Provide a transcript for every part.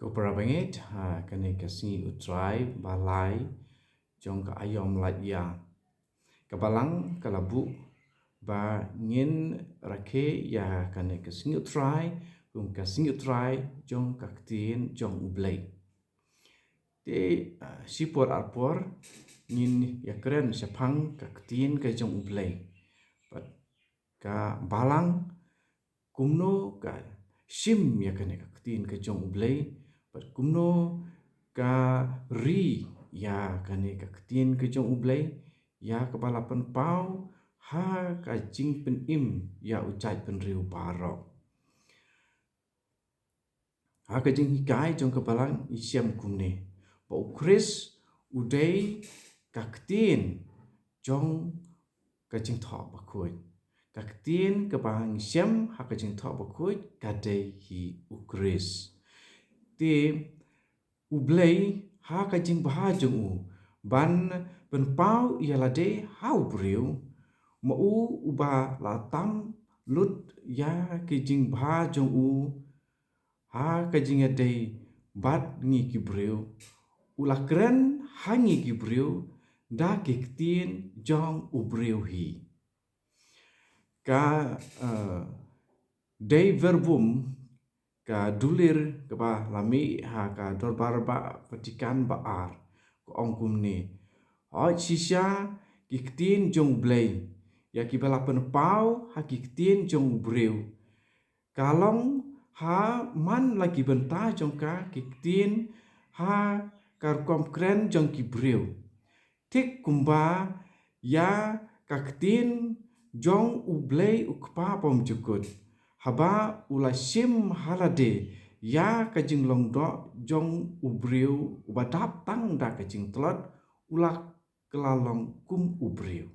Ko parabangit kani kasni utrai balai jong ka ayom lat ya. Kabalang kalabu ba ngin rake ya kani kasni utrai kasni utrai jong kaktin jong ublay. Te sipor arpor ngin ya keren sepang kaktin ka jong ublay. Ka balang kumno ka sim ya kani kaktin ka jong ublay. Kumno ka ri ya kani kaktin ka jong ublay ya kepala penpau ha ka jing pen im ya ucai pen riu barok. Ha ka jing hikai jong kebalang isyam kumne. Pa ukris udai kaktin jong ka jing thok bakut. Kaktin kebang isyam ha ka jing thok bakut kadai hi ukris. Ti ublay ha ka jing bahajung u ban penpau ia lade hau briu ma u uba latam lut ya ke jing bahajung u ha ka jing ade bat ngi ki briu ula keren hangi ki briu da kiktin jong ubriu hi ka day verbum ka dulir ke ba lami ha ka dorbar ba petikan baar ko ongkum ni oi sisya kiktin jong blay ya ki bala penpau ha kiktin jong breu kalong ha man lagi benta jong ka kiktin ha kar kom kren jong ki breu tik kumba ya kaktin jong ublay ukpa pom jukut haba ula sim halade ya kajing longdo jong ubriu ubadap tang da kajing telot ula kelalong kum ubriu.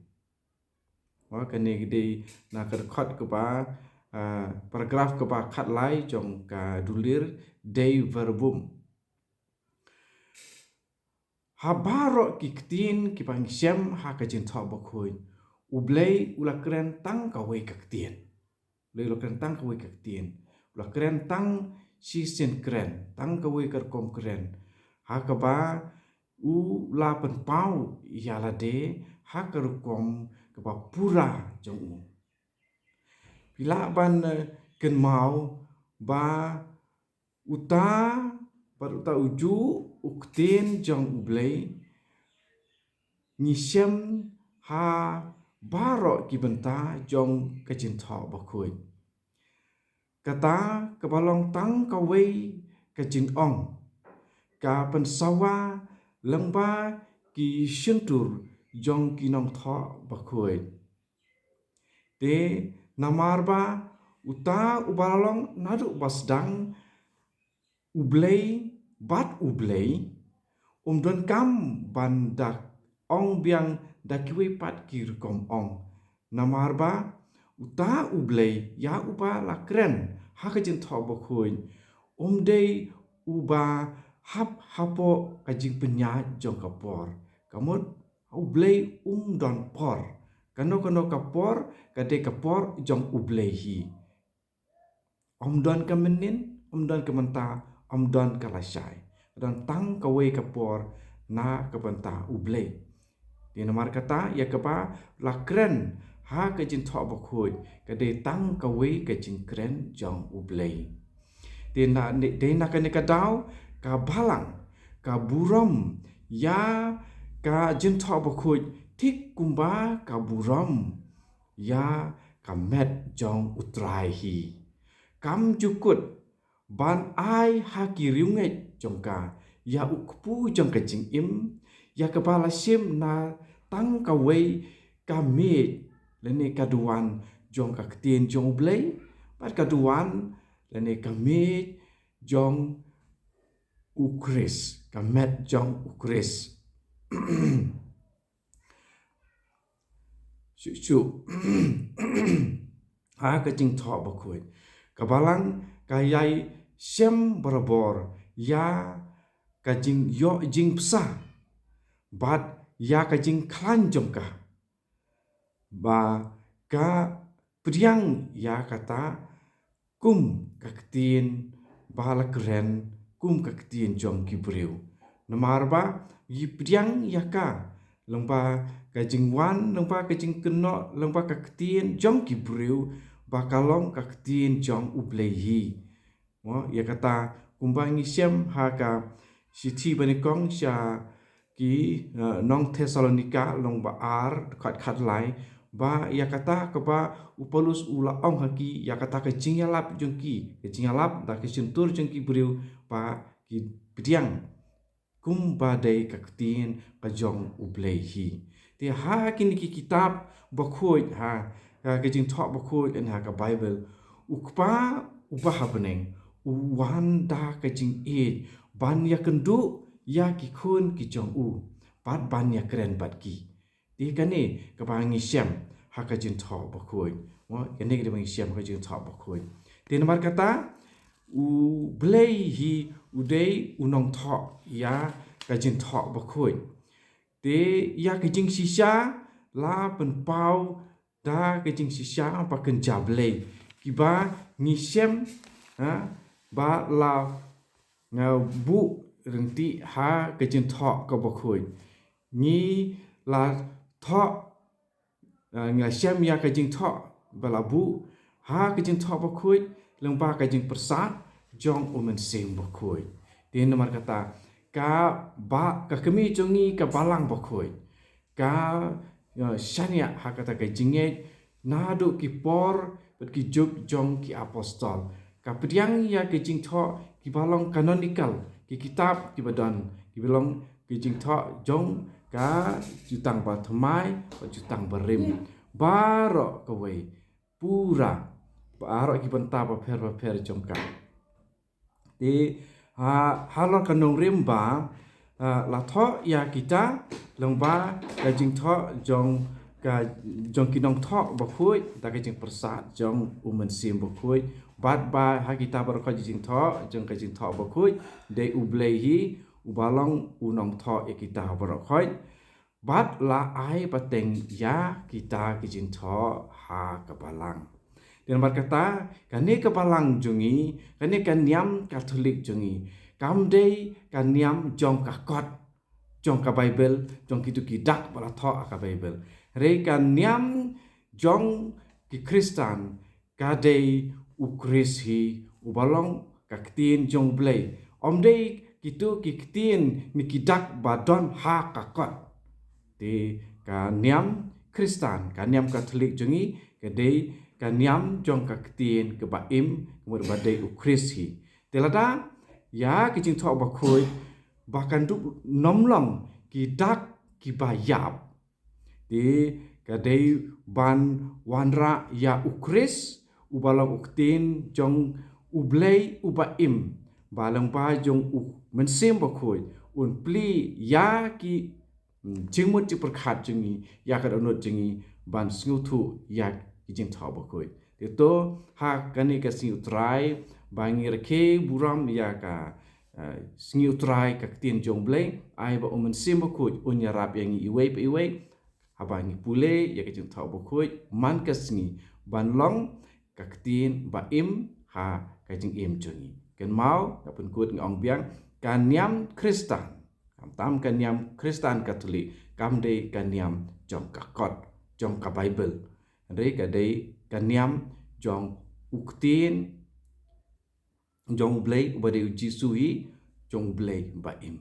Wa kani gede na kerkhot ke ba paragraf ke ba khat lai jong ka dulir day verbum. Habaro kiktin ki pang syam ha kajing thok bakhuy ublay ula keren tang kawe kaktin. Lelo keren tang kawe kaktin. Ula keren tang si sen keren. Tang kawe kerkom keren. Ha kaba u la penpau ya lade ha kerkom kaba pura jong u. Bila ban ken mau ba uta par uta uju uktin jong ublay ngisyam ha baro ki benta jong kajin thok bakhuy. Kata kebalong tang kawe kajin ong. Ka pensawa lengba ki syuntur jong kinong thok bakhuy. Te namarba uta ubalong nadu basdang ublay bat ublay don kam bandak ong biang dakiwe pat kirkom ong. Namarba uta ublay ya uba lakren ha kajin thok bakhuy. Day uba hap hapo kajing penya jong kapor. Kamut ublay don por. Kano kapor kade kapor jong ublay hi. Don kamenin, don kamenta, don kalasay. Dan tang kawe kapor na kabenta ublay. Di namar kata ya kapa lakren ha kajin thok bakhuy kade tang kawe kajin kren jong ublay. Di na kane kadau ka balang ka burom ya ka jin thok bakhuy tik kumba ka burom ya ka met jong utrai hi. Kam jukut ban ai ha ki riunget jong ka ya ukpu jong kajing im ya kepala sim na tang kawe kami lene kaduan jong kaktin jong ublay pat kaduan lene kami jong ukris kamet jong ukris. Syuk ha kajing thok bakhuy kabalang kayai syam berbor ya kajing yo jing psa bat ya kajing klan jong ka ba ka priang ya kata kum kaktin bala keren kum ka ketien jong ki breu namar ba yi priang yaka lengba ka jingwan lengba ka jing keno lengba ka ketien jong ki breu ba kalong ka ketien jong ublei hi mo ya kata kumbangi siam ha ka sithi banikong sya ki nong Thessalonika long ba ar khat lai ba ya kata ka ba upolus ula ong haki ya kata ka jingalap jongki ka jingalap da ka sentur jongki breu ba ki pitiang kum ba dei ka ketien ka jong ublei hi ti ha kini ki kitab bakhoi ha ka jing thok bakhoi en ha ka Bible ukpa ubah beneng uwan da ka jing e ban ya kendu ya ki khun ki jong u pat ban ya kren bat ki ti kane ka bangi siam ha ka jin tho ba khoi mo kane ka bangi siam ka jin tho ba khoi ti nomor kata u blei hi u dei u nong tho ya ka jin tho ba khoi ti ya ka jing sisa la pen pau da ka jing sisa pa ken ja blei ki ba ngi siam ha ba la nga bu renti ha ka jin tho ka ba khoi ni la tho nga siam ya ka jing tho ba la bu ha ka jing tho ba khoi leng ba ka jing persat jong umen sem ba khoi tin nomor kata ka ba ka kemi jongi ka balang ba khoi ka shania ha kata ka jinge na do ki por ki juk jong ki apostol ka priang ya ka jing tho ki balong canonical ki kitab ki badan ki belong ki jing tho jong ka jutang ba thmai ba jutang ba rim baro ka wei pura baro ki banta ba pher jong ka ti halor ka nong rim ba la tho ya kita long ba ka jing tho jong ka jong kinong tho ba khui ta ka jing persat jong umen sim ba khui bat ba ha kita bar ka jing tho jong ka jing tho ba khui de ublei hi ubalong unong tho e kita bar khoi bat la ai pateng ya kita ki jing tho ha ka balang dan berkata kani ka balang jungi kani kan niam katolik jungi kam dei kan niam jong ka kot jong ka Bible jong kitu ki dak bala tho ka Bible re kan niam jong ki Kristen ka dei u Kris hi u balong ka ketien jong blei om dei kitu ki ketien ni ki dak ba don ha ka kot ti ka niam Kristen ka niam Katolik jungi ka dei ka niam jong ka ketien ke ba im kemudian ba dei u Kris hi telada ya ki jing tho ba khoi bahkan du nomlong ki dak ki ba yap ti ka dei ban wanra ya ukris ubalong uktin jong ublei uba im balang ba jong u mensim ba khoi un pli ya ki jingmut ji perkhat jingi ya ka onot jingi ban sngu thu ya ki jing tho ba khoi ti to ha kani ka siu trai bangi reke buram ya ka sngiu trai ka ketien jong blei ai ba umen sim ba khoi un ya rap yang iwei abangi pule ya ka jing tho ba khoi man ka sngi ban long ka ketien ba im ha ka jing im jongi ken mau ka pun kut ngong biang kan niam Kristen kam tam kan niam Kristen Katolik kam dei kan niam jong ka kot jong ka Bible re ka dei kan niam jong uktin jong blei ba dei Jesu hi jong blei ba im